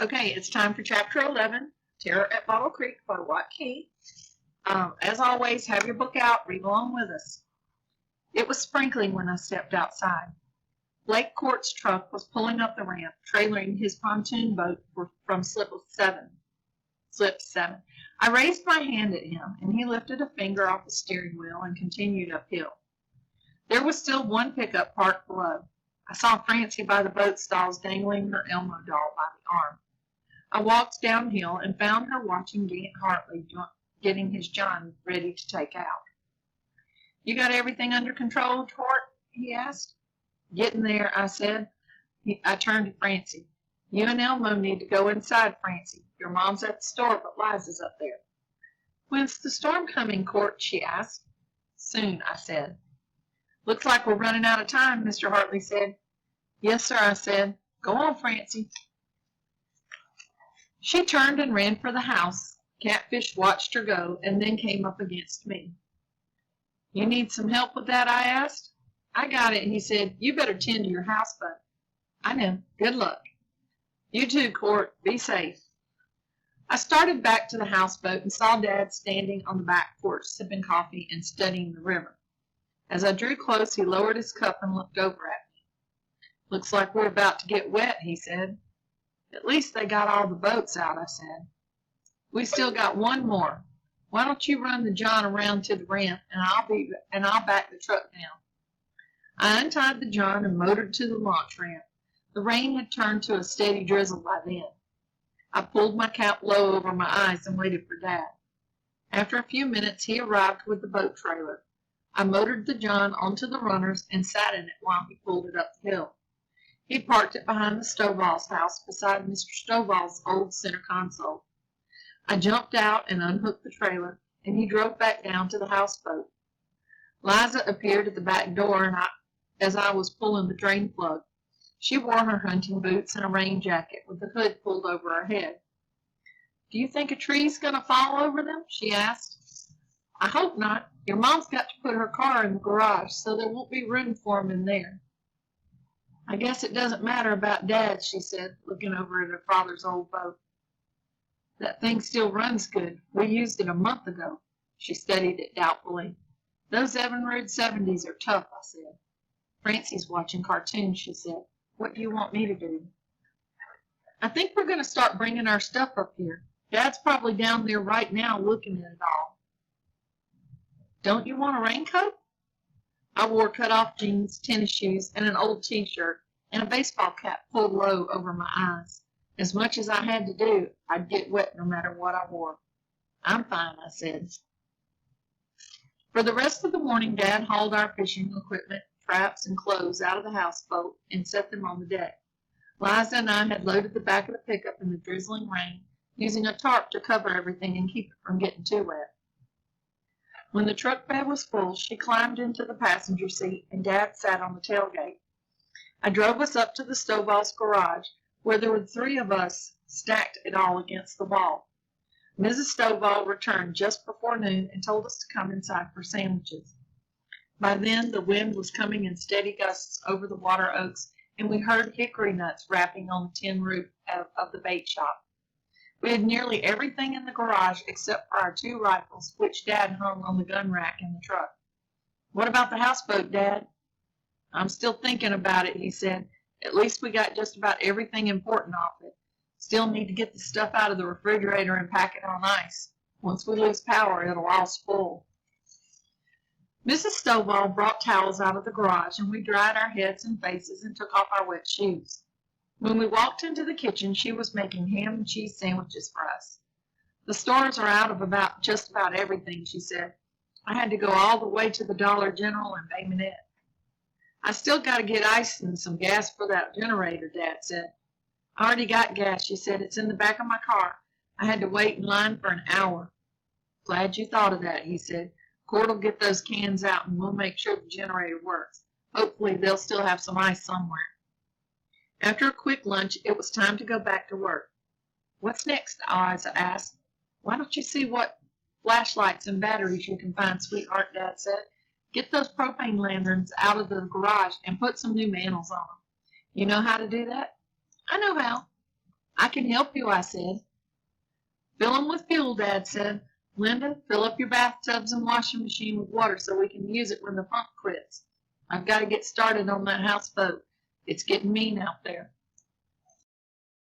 Okay, it's time for Chapter 11, Terror at Bottle Creek by Joaquin. As always, have your book out, read along with us. It was sprinkling when I stepped outside. Blake Court's truck was pulling up the ramp, trailering his pontoon boat from Slip 7. I raised my hand at him, and he lifted a finger off the steering wheel and continued uphill. There was still one pickup parked below. I saw Francie by the boat stalls dangling her Elmo doll by the arm. I walked downhill and found her watching Gant Hartley getting his John ready to take out. "You got everything under control, Tort?" he asked. "Getting there," I said. I turned to Francie. "You and Elmo need to go inside, Francie. Your mom's at the store, but Liza's up there." "When's the storm coming, Court?" she asked. "Soon," I said. "Looks like we're running out of time," Mr. Hartley said. "Yes, sir," I said. "Go on, Francie." She turned and ran for the house. Catfish watched her go and then came up against me. "You need some help with that?" I asked. "I got it," he said. "You better tend to your houseboat." "I know. Good luck." "You too, Court. Be safe." I started back to the houseboat and saw Dad standing on the back porch sipping coffee and studying the river. As I drew close, he lowered his cup and looked over at me. "Looks like we're about to get wet," he said. "At least they got all the boats out," I said. "We still got one more. Why don't you run the John around to the ramp and I'll back the truck down." I untied the John and motored to the launch ramp. The rain had turned to a steady drizzle by then. I pulled my cap low over my eyes and waited for Dad. After a few minutes, he arrived with the boat trailer. I motored the John onto the runners and sat in it while he pulled it up the hill. He parked it behind the Stovall's house beside Mr. Stovall's old center console. I jumped out and unhooked the trailer, and he drove back down to the houseboat. Liza appeared at the back door as I was pulling the drain plug. She wore her hunting boots and a rain jacket with the hood pulled over her head. "Do you think a tree's going to fall over them?" she asked. "I hope not. Your mom's got to put her car in the garage, so there won't be room for 'em in there." "I guess it doesn't matter about Dad," she said, looking over at her father's old boat. "That thing still runs good. We used it a month ago." She studied it doubtfully. "Those Evinrude 70s are tough," I said. "Francie's watching cartoons," she said. "What do you want me to do?" "I think we're going to start bringing our stuff up here. Dad's probably down there right now looking at it all." "Don't you want a raincoat?" I wore cut-off jeans, tennis shoes, and an old T-shirt, and a baseball cap pulled low over my eyes. As much as I had to do, I'd get wet no matter what I wore. "I'm fine," I said. For the rest of the morning, Dad hauled our fishing equipment, traps, and clothes out of the houseboat and set them on the deck. Liza and I had loaded the back of the pickup in the drizzling rain, using a tarp to cover everything and keep it from getting too wet. When the truck bed was full, she climbed into the passenger seat, and Dad sat on the tailgate. I drove us up to the Stovall's garage, where there were 3 of us stacked it all against the wall. Mrs. Stovall returned just before noon and told us to come inside for sandwiches. By then, the wind was coming in steady gusts over the water oaks, and we heard hickory nuts rapping on the tin roof of the bait shop. We had nearly everything in the garage except for our 2 rifles, which Dad hung on the gun rack in the truck. "What about the houseboat, Dad?" "I'm still thinking about it," he said. "At least we got just about everything important off it. Still need to get the stuff out of the refrigerator and pack it on ice. Once we lose power, it'll all spoil." Mrs. Stovall brought towels out of the garage, and we dried our heads and faces and took off our wet shoes. When we walked into the kitchen, she was making ham and cheese sandwiches for us. "The stores are out of just about everything," she said. "I had to go all the way to the Dollar General and Bay Minette." "I still got to get ice and some gas for that generator," Dad said. "I already got gas," she said. "It's in the back of my car. I had to wait in line for an hour." "Glad you thought of that," he said. "Court'll get those cans out and we'll make sure the generator works. Hopefully they'll still have some ice somewhere." After a quick lunch, it was time to go back to work. "What's next?" Liza asked. "Why don't you see what flashlights and batteries you can find, sweetheart," Dad said. "Get those propane lanterns out of the garage and put some new mantles on them. You know how to do that?" "I know how." I can help you, I said. Fill 'em with fuel, Dad said. Linda, fill up your bathtubs and washing machine with water so we can use it when the pump quits. I've got to get started on that houseboat. It's getting mean out there.